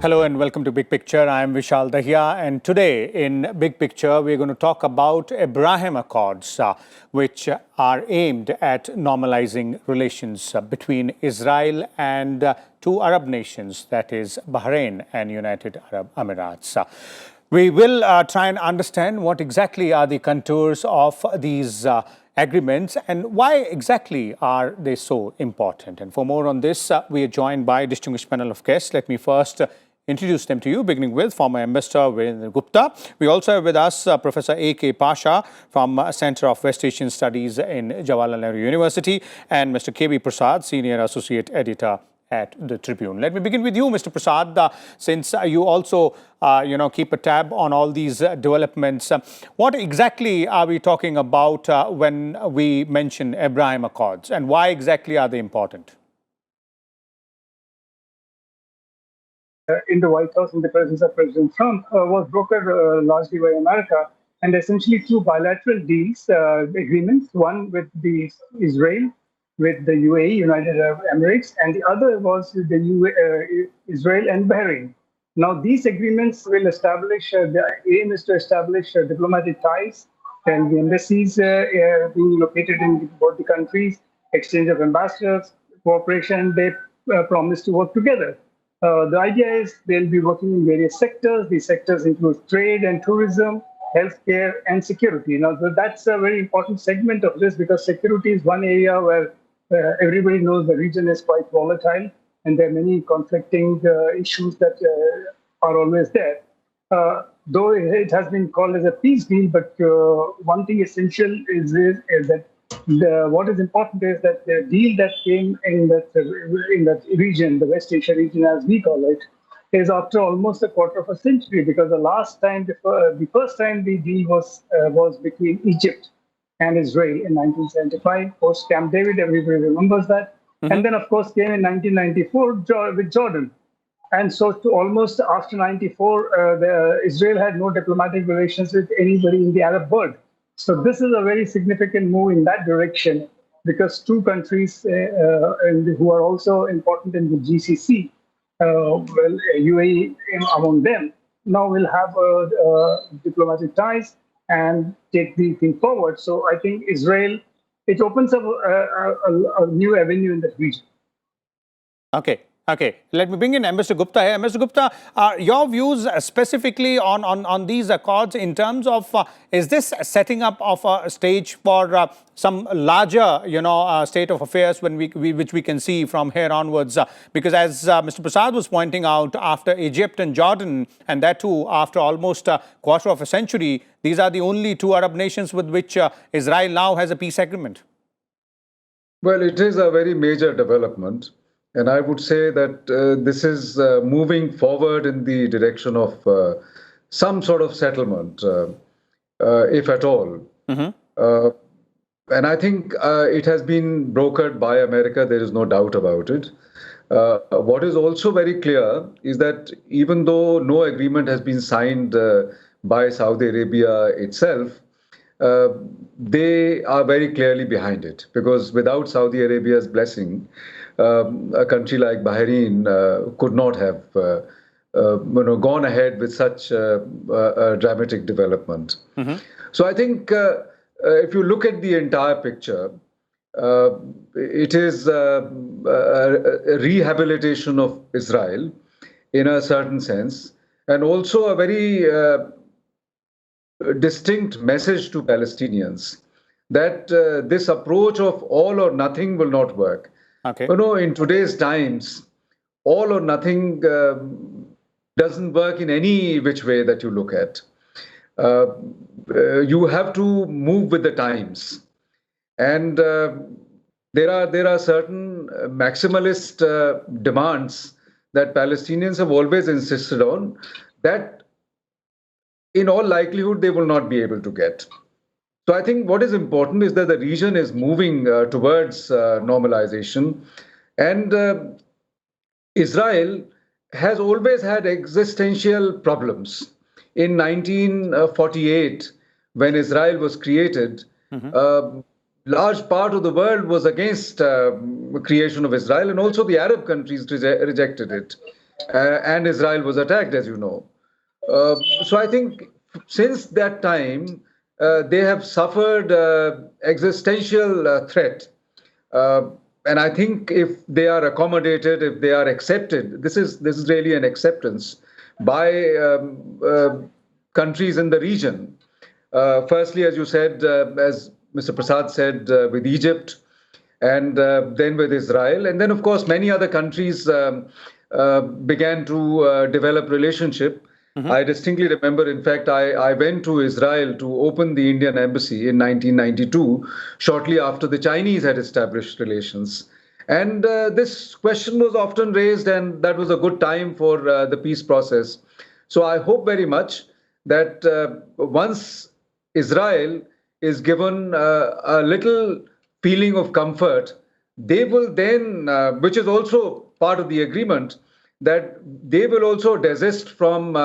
Hello and welcome to Big Picture. I am Vishal Dahiya, and today in Big Picture we're going to talk about Abraham Accords, which are aimed at normalizing relations between Israel and two Arab nations, that is Bahrain and United Arab Emirates. We will try and understand what exactly are the contours of these agreements and why exactly are they so important. And for more on this, we are joined by a distinguished panel of guests. Let me first introduce them to you, beginning with former Ambassador Virendra Gupta. We also have with us Professor A.K. Pasha from Center of West Asian Studies in Jawaharlal Nehru University, and Mr. K.B. Prasad, Senior Associate Editor at the Tribune. Let me begin with you, Mr. Prasad, since you also keep a tab on all these developments. What exactly are we talking about when we mention Abraham Accords, and why exactly are they important? In the White House in the presence of President Trump was brokered largely by America, and essentially two bilateral deals, agreements, one with Israel, with the UAE, United Arab Emirates, and the other was Israel and Bahrain. Now, these agreements will establish, the aim is to establish diplomatic ties, and the embassies being located in both the countries, exchange of ambassadors, cooperation. They promise to work together. The idea is they'll be working in various sectors. These sectors include trade and tourism, healthcare, and security. Now, that's a very important segment of this because security is one area where everybody knows the region is quite volatile, and there are many conflicting issues that are always there. Though it has been called as a peace deal, but one thing essential is that what is important is that the deal that came in that region, the West Asia region as we call it, is after almost a quarter of a century, because the first time the deal was between Egypt and Israel in 1975, post Camp David, everybody remembers that. And then, of course, came in 1994 with Jordan. And so to almost after 94, Israel had no diplomatic relations with anybody in the Arab world. So this is a very significant move in that direction, because two countries who are also important in the GCC, UAE among them, now will have diplomatic ties and take the thing forward. So I think Israel, it opens up a new avenue in that region. Okay, let me bring in Ambassador Gupta here. Ambassador Gupta, your views specifically on these accords in terms of, is this setting up of a stage for some larger, state of affairs which we can see from here onwards? Because as Mr. Prasad was pointing out, after Egypt and Jordan, and that too after almost a quarter of a century, these are the only two Arab nations with which Israel now has a peace agreement. Well, it is a very major development. And I would say that this is moving forward in the direction of some sort of settlement, if at all. And I think it has been brokered by America. There is no doubt about it. What is also very clear is that even though no agreement has been signed by Saudi Arabia itself, they are very clearly behind it, because without Saudi Arabia's blessing, a country like Bahrain could not have gone ahead with such a dramatic development. So I think if you look at the entire picture, it is a rehabilitation of Israel in a certain sense, and also a very distinct message to Palestinians that this approach of all or nothing will not work. In today's times, all or nothing doesn't work in any which way that you look at. You have to move with the times. And there are certain maximalist demands that Palestinians have always insisted on that in all likelihood they will not be able to get. So I think what is important is that the region is moving towards normalization, and Israel has always had existential problems. In 1948, when Israel was created, large part of the world was against creation of Israel, and also the Arab countries rejected it. and Israel was attacked, as you know. So I think since that time, they have suffered existential threat. Uh, and I think if they are accommodated, if they are accepted, this is really an acceptance by countries in the region. Firstly, as you said, as Mr. Prasad said, with Egypt, and then with Israel, and then of course many other countries began to develop relationship. I distinctly remember, in fact, I went to Israel to open the Indian embassy in 1992, shortly after the Chinese had established relations. And this question was often raised, and that was a good time for the peace process. So I hope very much that once Israel is given a little feeling of comfort, they will then, which is also part of the agreement, that they will also desist from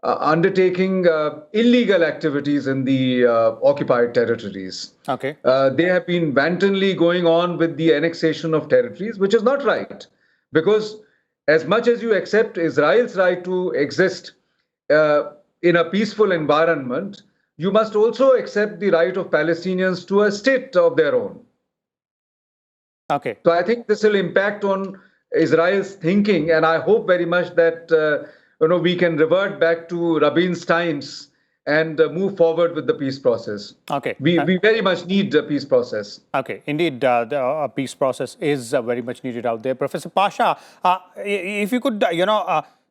undertaking illegal activities in the occupied territories. Okay. They have been wantonly going on with the annexation of territories, which is not right. Because as much as you accept Israel's right to exist in a peaceful environment, you must also accept the right of Palestinians to a state of their own. Okay. So I think this will impact on Israel's thinking, and I hope very much that we can revert back to Rabin's times and move forward with the peace process. Okay. We very much need a peace process. Okay, indeed, the peace process is very much needed out there. Professor Pasha, if you could,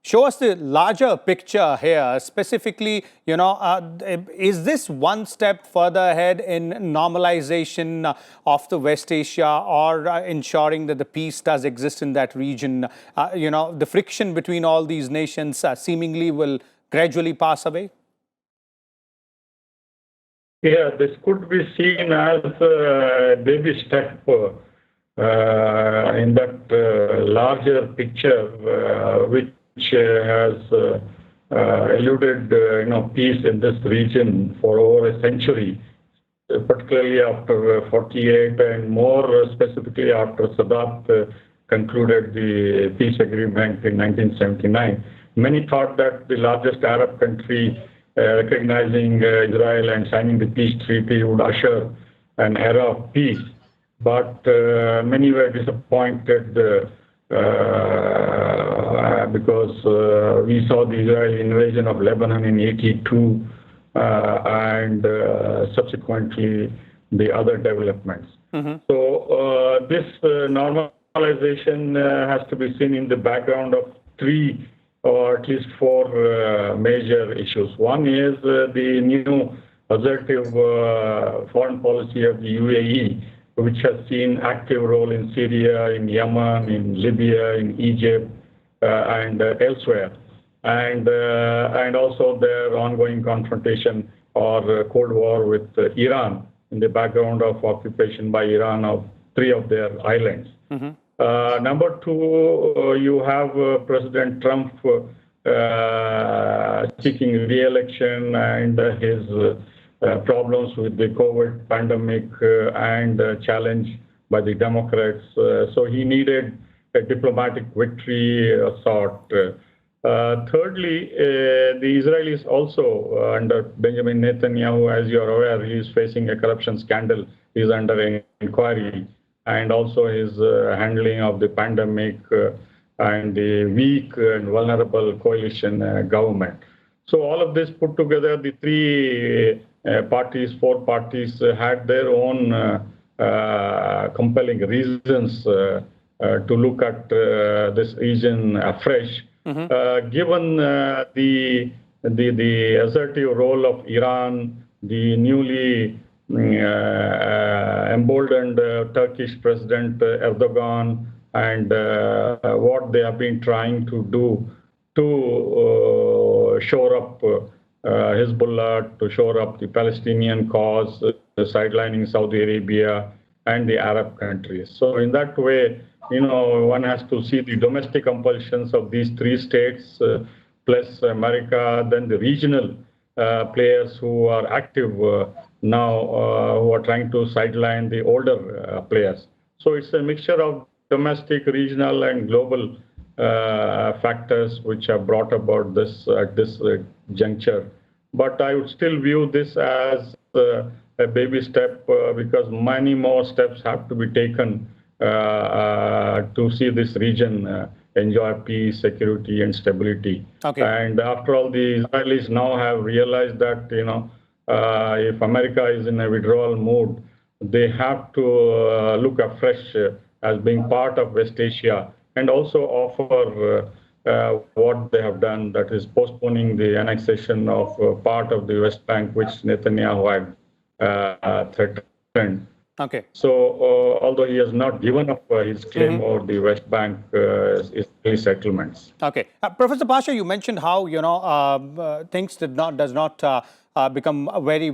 show us the larger picture here. Specifically, is this one step further ahead in normalization of the West Asia, or ensuring that the peace does exist in that region? The friction between all these nations seemingly will gradually pass away? Yeah, this could be seen as a baby step in that larger picture, which has eluded peace in this region for over a century, particularly after 48 and more specifically after Sadat concluded the peace agreement in 1979. Many thought that the largest Arab country recognizing Israel and signing the peace treaty would usher an era of peace. But many were disappointed because we saw the Israeli invasion of Lebanon in 82 and subsequently the other developments. So this normalization has to be seen in the background of three or at least four major issues. One is the new assertive foreign policy of the UAE, which has seen active role in Syria, in Yemen, in Libya, in Egypt, and elsewhere. And also their ongoing confrontation or Cold War with Iran in the background of occupation by Iran of three of their islands. Number two, you have President Trump seeking re-election and his problems with the COVID pandemic and challenge by the Democrats. So he needed a diplomatic victory sort. Thirdly, the Israelis also, under Benjamin Netanyahu, as you are aware, he is facing a corruption scandal. He is under inquiry. And also his handling of the pandemic and the weak and vulnerable coalition government. So all of this put together, the four parties had their own compelling reasons to look at this region afresh, given the assertive role of Iran, the newly emboldened Turkish President Erdogan, and what they have been trying to do to shore up Hezbollah, to shore up the Palestinian cause, sidelining Saudi Arabia and the Arab countries. So in that way, one has to see the domestic compulsions of these three states, plus America, then the regional players who are active now, who are trying to sideline the older players. So it's a mixture of domestic, regional, and global factors which have brought about this at this juncture. But I would still view this as a baby step because many more steps have to be taken to see this region enjoy peace, security, and stability. Okay. And after all, the Israelis now have realized that if America is in a withdrawal mood, they have to look afresh as being part of West Asia and also offer what they have done, that is postponing the annexation of part of the West Bank, which Netanyahu had threatened. Okay. So, although he has not given up his claim over the West Bank Israeli settlements. Okay, Professor Pasha, you mentioned how things does not become very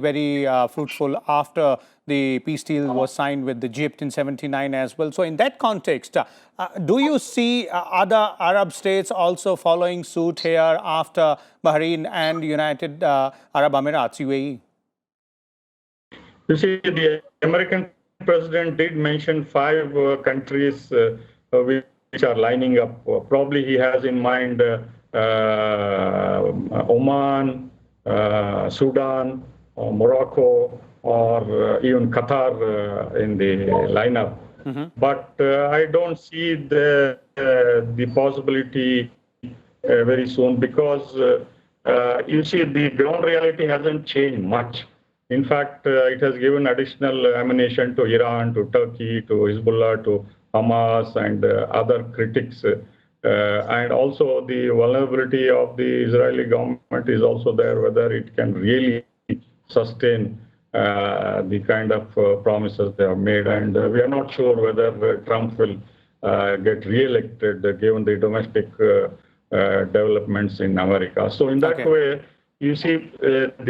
fruitful after the peace deal was signed with Egypt in '79 as well. So, in that context, do you see other Arab states also following suit here after Bahrain and United Arab Emirates (UAE)? You see, the American president did mention 5 countries which are lining up. Probably he has in mind Oman, Sudan, or Morocco, or even Qatar in the lineup. But I don't see the possibility very soon because you see the ground reality hasn't changed much. In fact, it has given additional ammunition to Iran, to Turkey, to Hezbollah, to Hamas, and other critics. And also the vulnerability of the Israeli government is also there, whether it can really sustain the kind of promises they have made. And we are not sure whether Trump will get re-elected given the domestic developments in America. So in that way, you see, the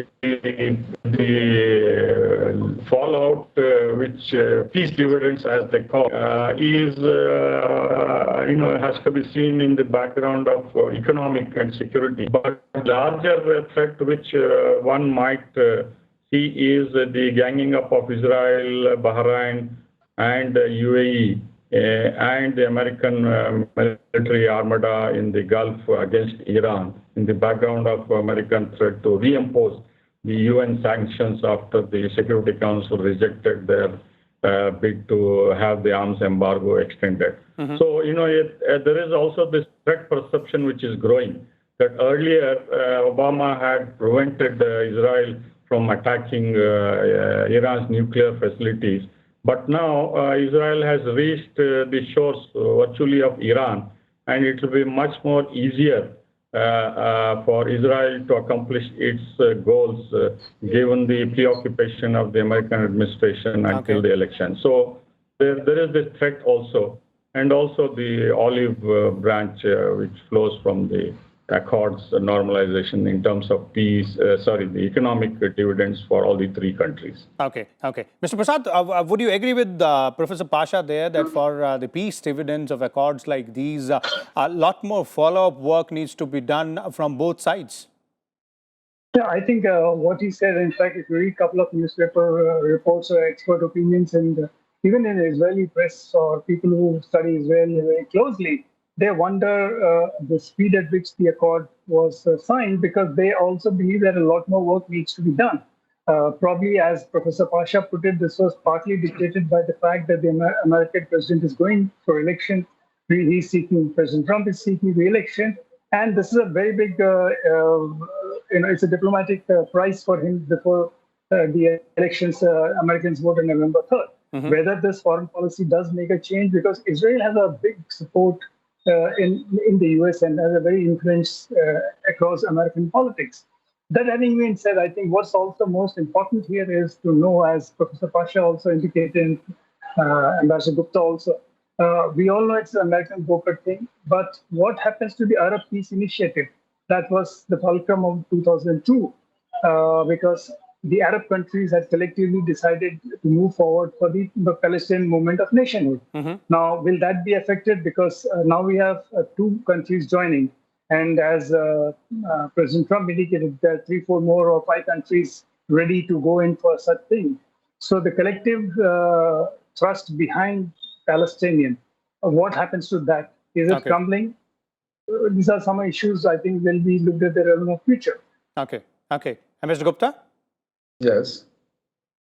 fallout, which peace dividends, as they call, is has to be seen in the background of economic and security. But larger threat, which one might see, is the ganging up of Israel, Bahrain, and UAE. And the American military armada in the Gulf against Iran in the background of American threat to reimpose the UN sanctions after the Security Council rejected their bid to have the arms embargo extended. So, there is also this threat perception which is growing, that earlier Obama had prevented Israel from attacking Iran's nuclear facilities. But now Israel has reached the shores virtually of Iran, and it will be much more easier for Israel to accomplish its goals given the preoccupation of the American administration until the election. So there is this threat also, and also the olive branch which flows from the Accords normalization in terms of peace, the economic dividends for all the 3 countries. Okay. Mr. Prasad, would you agree with Professor Pasha there that for the peace dividends of accords like these, a lot more follow-up work needs to be done from both sides? Yeah, I think what he said, in fact, if you read a couple of newspaper reports or expert opinions, and even in Israeli press or people who study Israel very closely, they wonder the speed at which the accord was signed, because they also believe that a lot more work needs to be done. Probably, as Professor Pasha put it, this was partly dictated by the fact that the American president is going for election. President Trump is seeking re-election. And this is a very big, it's a diplomatic prize for him before the elections. Americans vote on November 3rd. Whether this foreign policy does make a change, because Israel has a big support in the US and has a very influence across American politics. That having been said, I think what's also most important here is to know, as Professor Pasha also indicated, Ambassador Gupta also, we all know it's an American broker thing, but what happens to the Arab Peace Initiative? That was the fulcrum of 2002, because the Arab countries had collectively decided to move forward for the Palestinian movement of nationhood. Now, will that be affected? Because now we have 2 countries joining. And as President Trump indicated, there are 3, 4 more or 5 countries ready to go in for such thing. So the collective thrust behind Palestinian, what happens to that? Is it crumbling? these are some issues I think will be looked at the realm of future. Okay. Okay. And Mr. Gupta? Yes.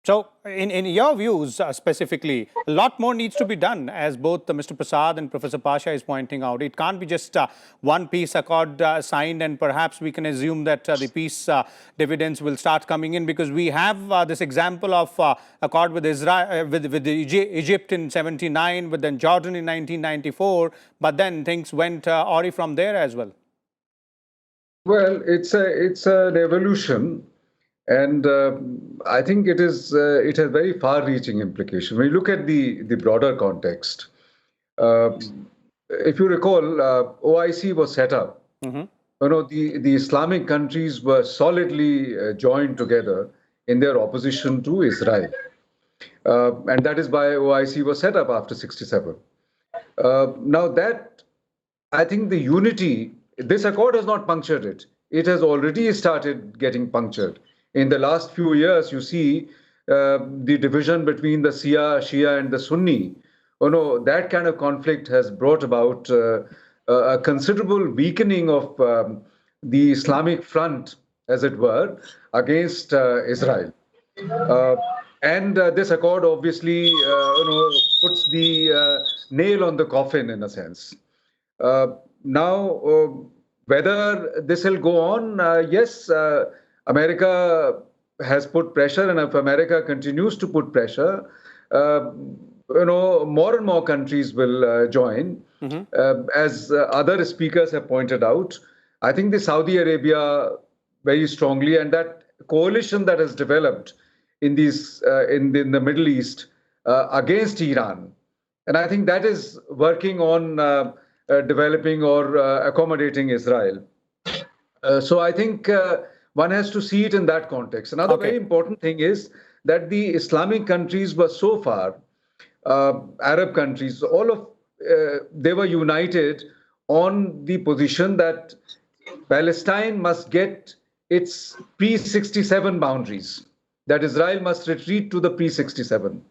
So, in your views specifically, a lot more needs to be done, as both Mr. Prasad and Professor Pasha is pointing out. It can't be just one peace accord signed, and perhaps we can assume that the peace dividends will start coming in, because we have this example of accord with Israel, with Egypt in '79, with then Jordan in 1994, but then things went awry from there as well. Well, it's an evolution. And I think it has very far-reaching implications. When you look at the broader context, if you recall, OIC was set up. You know, the Islamic countries were solidly joined together in their opposition to Israel, and that is why OIC was set up after '67. Now that, I think the unity, this accord has not punctured it. It has already started getting punctured. In the last few years, you see the division between the Shia and the Sunni. Oh no, that kind of conflict has brought about a considerable weakening of the Islamic front, as it were, against Israel. And this accord obviously, puts the nail on the coffin in a sense. Now, whether this will go on, yes, America has put pressure, and if America continues to put pressure, more and more countries will join. As other speakers have pointed out, I think the Saudi Arabia very strongly, and that coalition that has developed in these in the Middle East against Iran, and I think that is working on developing or accommodating Israel. So I think one has to see it in that context. Another very important thing is that the Islamic countries were so far, Arab countries, they were united on the position that Palestine must get its pre-67 boundaries, that Israel must retreat to the pre-67.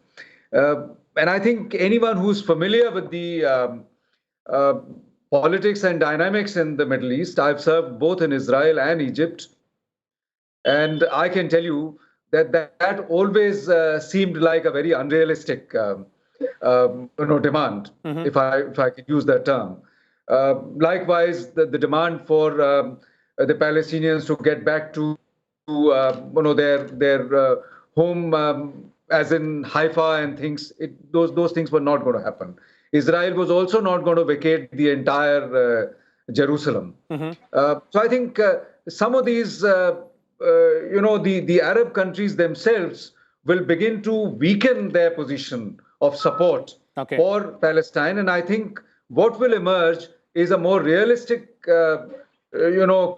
And I think anyone who's familiar with the politics and dynamics in the Middle East, I've served both in Israel and Egypt, and I can tell you that always seemed like a very unrealistic demand, if I could use that term. Likewise, the demand for the Palestinians to get back to their home, as in Haifa and things, those things were not going to happen. Israel was also not going to vacate the entire Jerusalem. So I think some of these, the Arab countries themselves will begin to weaken their position of support for Palestine. And I think what will emerge is a more realistic,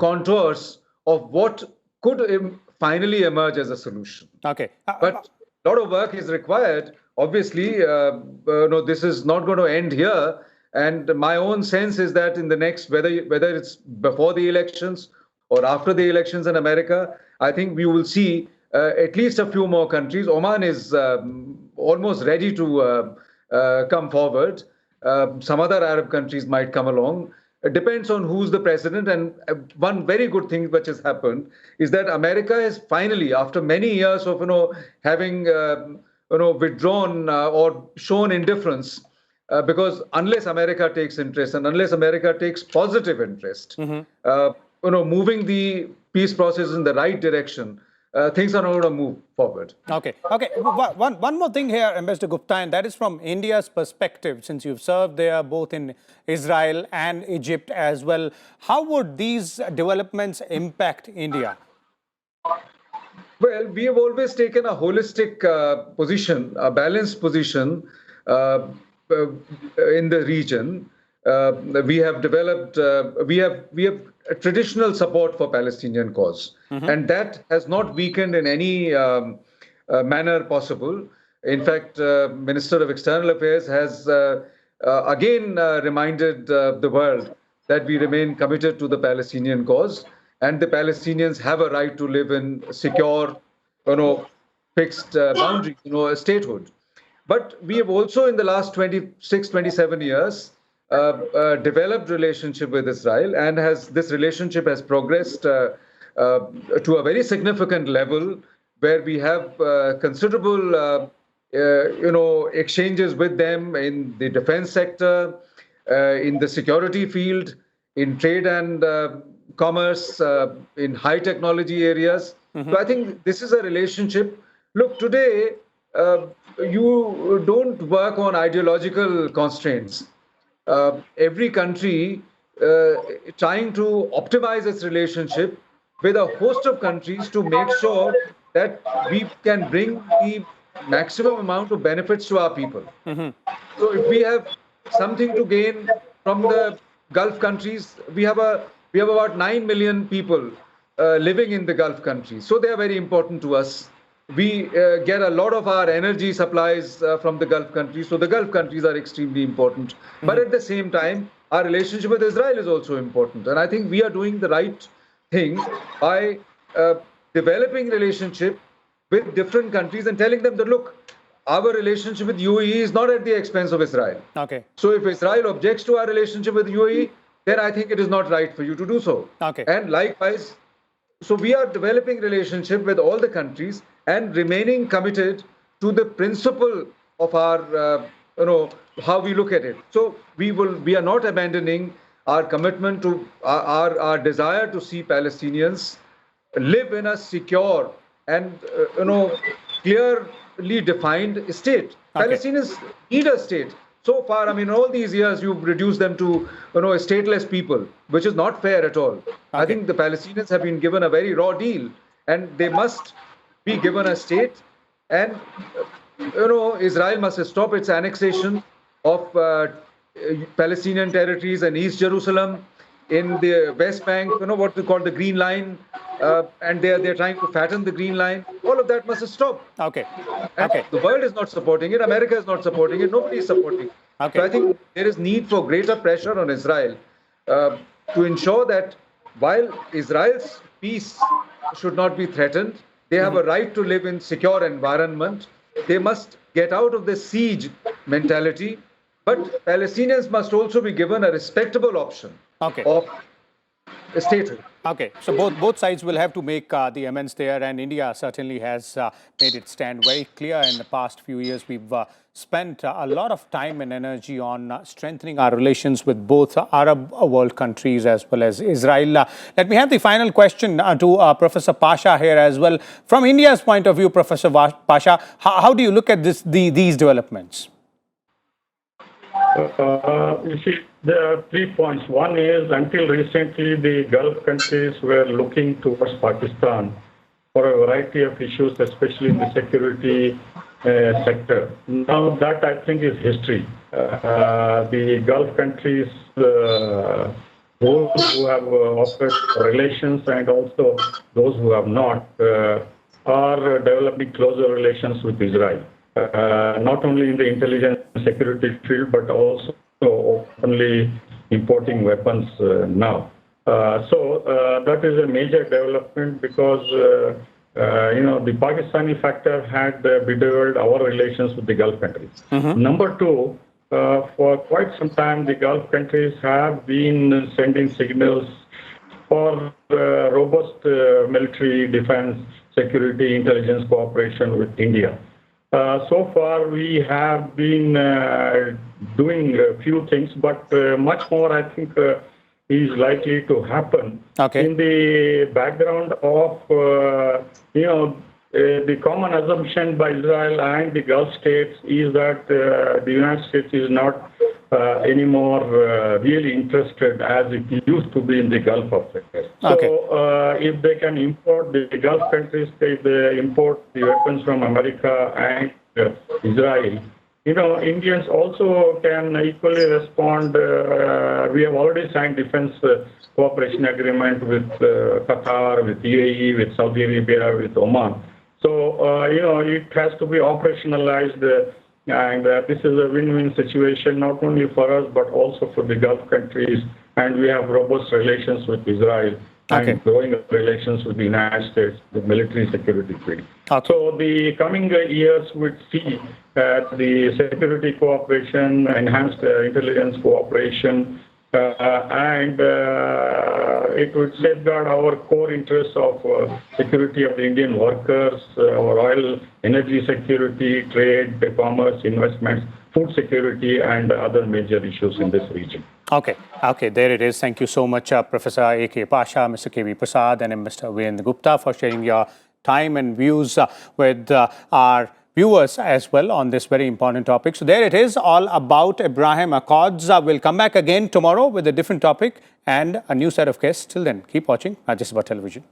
contours of what could finally emerge as a solution. But a lot of work is required. Obviously, this is not going to end here. And my own sense is that in the next, whether it's before the elections or after the elections in America, I think we will see at least a few more countries. Oman is almost ready to come forward. Some other Arab countries might come along. It depends on who's the president. And one very good thing which has happened is that America has finally, after many years of having withdrawn or shown indifference, because unless America takes interest and unless America takes positive interest, moving the peace process in the right direction, things are not going to move forward. Okay. One more thing here, Ambassador Gupta, and that is from India's perspective, since you've served there both in Israel and Egypt as well. How would these developments impact India? Well, we have always taken a holistic position, a balanced position in the region. We have developed, we have a traditional support for Palestinian cause, and that has not weakened in any manner possible. In fact, Minister of External Affairs has again reminded the world that we remain committed to the Palestinian cause, and the Palestinians have a right to live in secure, fixed boundaries, a statehood. But we have also, in the last 26, 27 years, developed relationship with Israel, and this relationship has progressed to a very significant level, where we have considerable exchanges with them in the defense sector, in the security field, in trade and commerce, in high technology areas. So I think this is a relationship. Look, today, you don't work on ideological constraints. Every country trying to optimize its relationship with a host of countries to make sure that we can bring the maximum amount of benefits to our people. So if we have something to gain from the Gulf countries, we have about 9 million people living in the Gulf countries. So they are very important to us. We get a lot of our energy supplies from the Gulf countries. So the Gulf countries are extremely important. But at the same time, our relationship with Israel is also important. And I think we are doing the right thing by developing relationship with different countries and telling them that, look, our relationship with UAE is not at the expense of Israel. Okay. So if Israel objects to our relationship with UAE, then I think it is not right for you to do so. Okay. And likewise, so we are developing relationship with all the countries and remaining committed to the principle of our, how we look at it. So we are not abandoning our commitment to our desire to see Palestinians live in a secure and, clearly defined state. Okay. Palestinians need a state. So far, I mean, all these years, you've reduced them to, stateless people, which is not fair at all. Okay. I think the Palestinians have been given a very raw deal, and they must be given a state. And, Israel must stop its annexation of Palestinian territories and East Jerusalem, in the West Bank, what we call the Green Line, and they're trying to fatten the Green Line. All of that must stop. Okay. And Okay. the world is not supporting it. America is not supporting it. Nobody is supporting it. Okay. So I think there is need for greater pressure on Israel to ensure that while Israel's peace should not be threatened, they have a right to live in secure environment. They must get out of the siege mentality. But Palestinians must also be given a respectable option of statehood. Okay, so both sides will have to make the amends there, and India certainly has made its stand very clear. In the past few years, we've spent a lot of time and energy on strengthening our relations with both Arab world countries as well as Israel. Let me have the final question to Professor Pasha here as well. From India's point of view, Professor Pasha, how do you look at these developments? You see, there are 3 points. One is, until recently, the Gulf countries were looking towards Pakistan for a variety of issues, especially in the security sector. Now that, I think, is history. The Gulf countries, those who have offered relations and also those who have not, are developing closer relations with Israel. Not only in the intelligence and security field, but also openly importing weapons now. So that is a major development, because the Pakistani factor had bedeviled our relations with the Gulf countries. Number two, for quite some time, the Gulf countries have been sending signals for robust military, defense, security, intelligence cooperation with India. So far, we have been doing a few things, but much more, I think, is likely to happen. Okay. In the background of, the common assumption by Israel and the Gulf states is that the United States is not anymore really interested as it used to be in the Gulf of Mexico. So if they can import, the Gulf countries, if they import the weapons from America and Israel, Indians also can equally respond. We have already signed defense cooperation agreement with Qatar, with UAE, with Saudi Arabia, with Oman. So, it has to be operationalized, and this is a win-win situation, not only for us, but also for the Gulf countries. And we have robust relations with Israel. and growing relations with the United States, the military security field. So the coming years would see the security cooperation, enhanced intelligence cooperation, and it would safeguard our core interests of security of the Indian workers, our oil, energy security, trade, commerce, investments, food security, and other major issues in this region. Okay, there it is. Thank you so much, Professor A.K. Pasha, Mr. K.V. Prasad, and Mr. Virendra Gupta for sharing your time and views with our viewers as well on this very important topic. So there it is, all about Abraham Accords. We'll come back again tomorrow with a different topic and a new set of guests. Till then, keep watching Al Jazeera Television.